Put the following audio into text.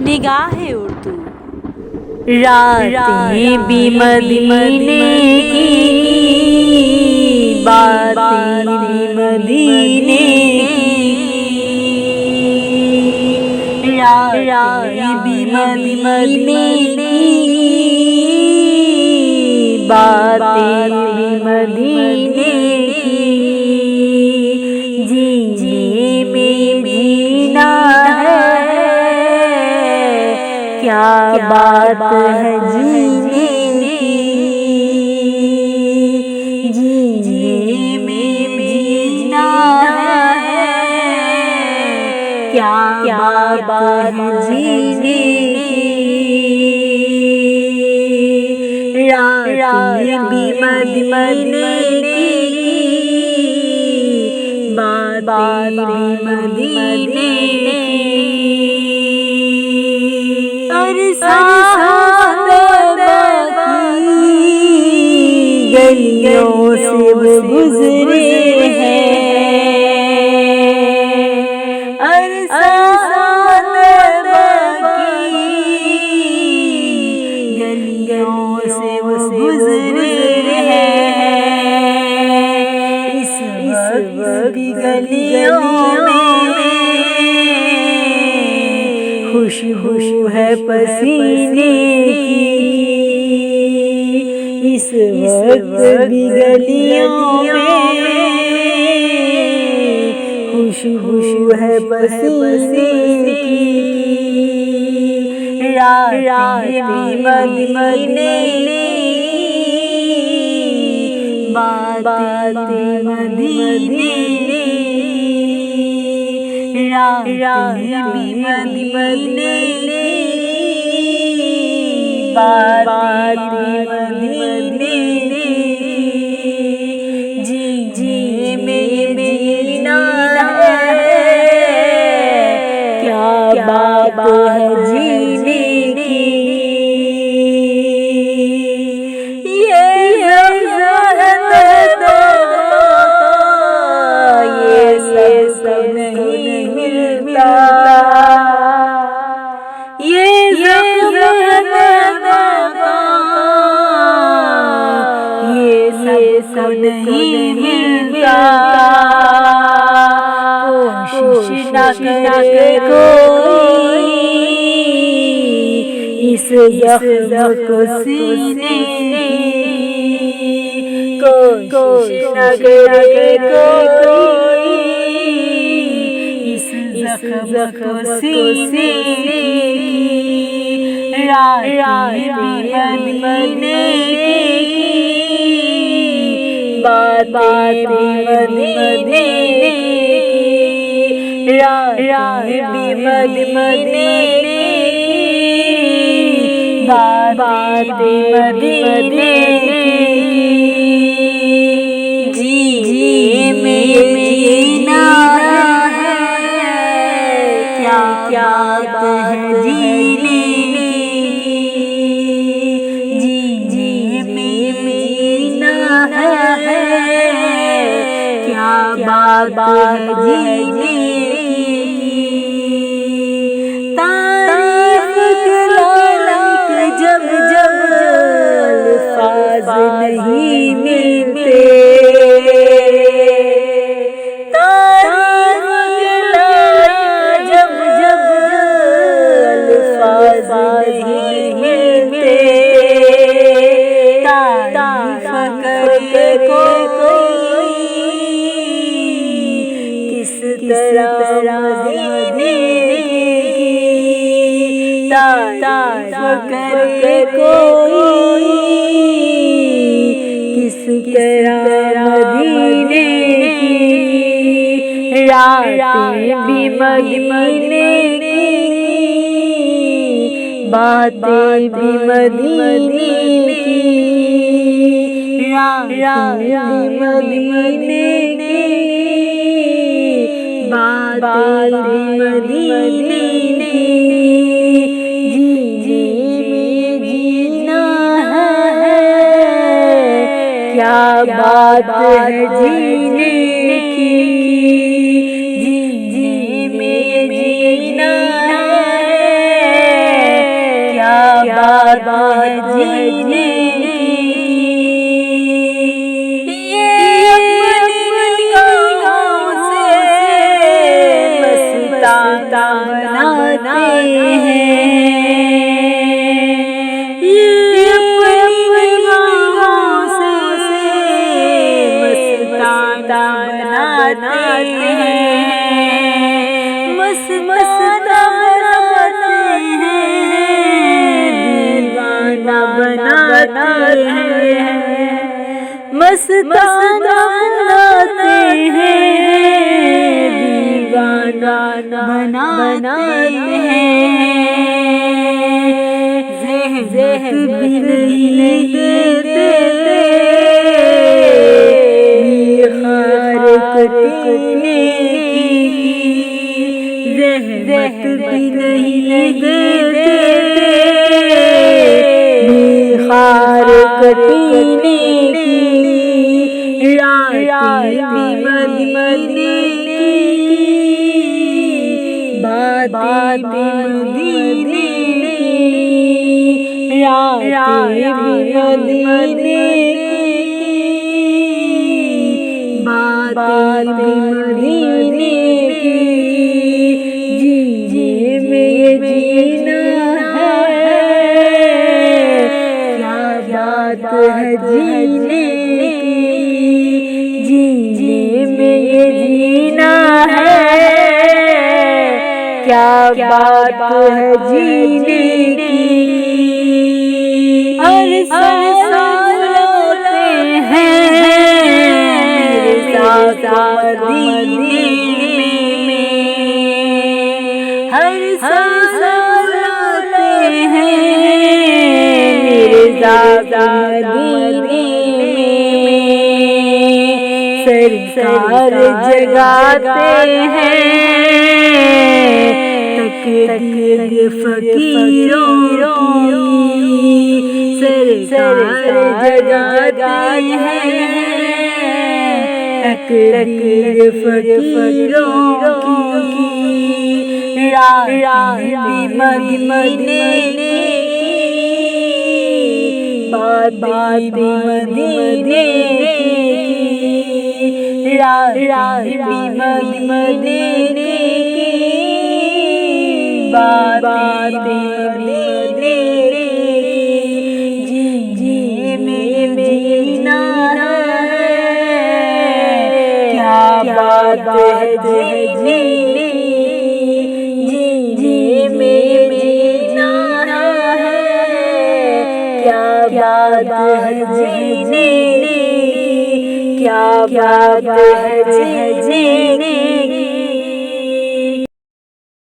निगाहे उर्दू। रातें भी मदीने की, बातें भी मदीने की, रातें भी मदीने की, बातें भी मदीने की। जीने में जीना है, क्या बात है जीने की। जीने में जीना है, क्या बात है जीने की। रातें भी मदीने की, बातें भी मदीने की। गलियों से वो गुजरे हैं, गलियों से वो गुजरे हैं। इस वक्त भी गलियों में खुशबू है पसीने की। इस वक्त भी गलियों में खुशबू है पसीने की। रातें भी मदीने की, बातें मदीने की। रातें भी मदीने की, बातें मदीने की। जी में जीना है, क्या बात है जीने की। ये सब नहीं मिलता, ये सब नहीं मिलता। कोशिश न करे कोई इस जख्म को सीने की। कोशिश न करे कोई इस जख्म को सीने की। रातें भी मदीने की, बातें मदीने की। रातें भी मदीने की, बातें मदीने की। जीने में जीना है, क्या बात है जीने की। जीने में जीना है, क्या बात है जीने की। तारीफ के लायक जब अल्फाज नहीं मिलते, तारीफ के लायक जब अल्फाज नहीं मिलते। तारीफ करके कोई किस तरह मदीने की। तारीफ करके कोई किस तरह मदीने की। रातें भी मदीने की, बातें भी मदीने की। रातें भी मदीने की, बातें भी मदीने की। जी में जीना है, क्या बात है जीने की। जी में जीना है, बनाते हैं। ये अपनी निगाहों से मस्ताना बनाते हैं, मस्ताना बनाते हैं, दीवाना बनाते हैं, मस्ताना बनाते हैं, दीवाना बनाते हैं। ज़हमत भी नहीं देते, निखार कटने की, ज़हमत भी नहीं देते, निखार कटने की, रात भी मदीने की, बात मदीने की, रात भी मदीने की, बात मदीने की। जी में जीना है, क्या बात है जीने की, जीने में जीना है, क्या बात है जीने की। हर साल होते हैं मेरे साथ मदीने में, हर साल होते हैं मेरे साथ मदीने में। सरकार जगाते हैं तकदीर फकीरों की, सरकार जगाते हैं तकदीर फकीरों की, रात भी मदीने की, बात भी मदीने की, रात भी मदीने की, बात मदीने की। जी में जीना है, क्या बात है जीने की, जी में जीना है, क्या बात है जीने की, क्या बात है जीने